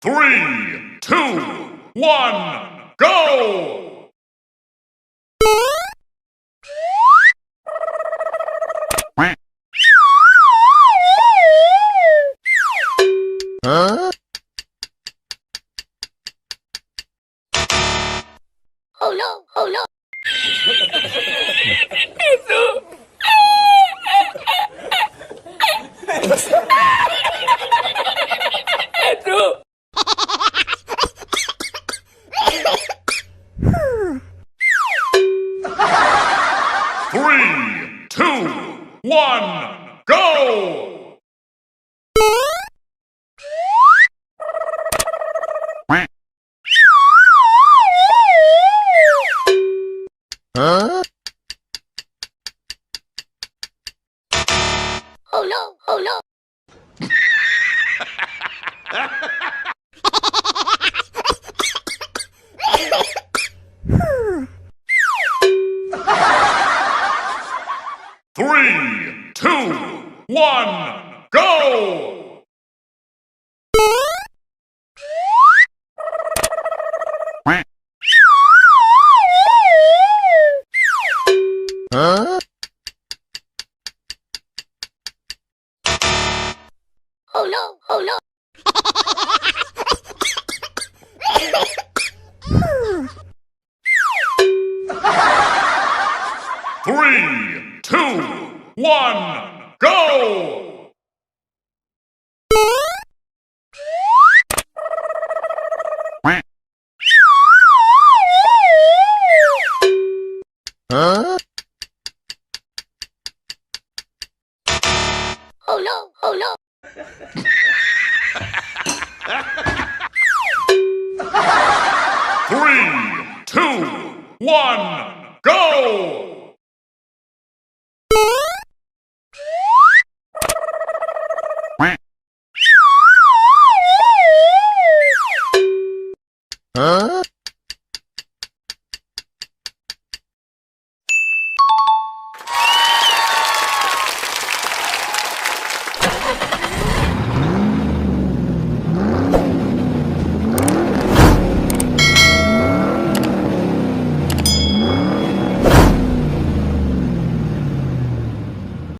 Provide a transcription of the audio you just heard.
3, 2, 1, go! Huh? Oh no, oh no. Three, two, one, go! Huh? Oh no, oh no. Three, two, one, go! Huh? Oh no, oh no. Three, two, one, go! Huh? Oh no, oh no. Three, two, one, go! Huh?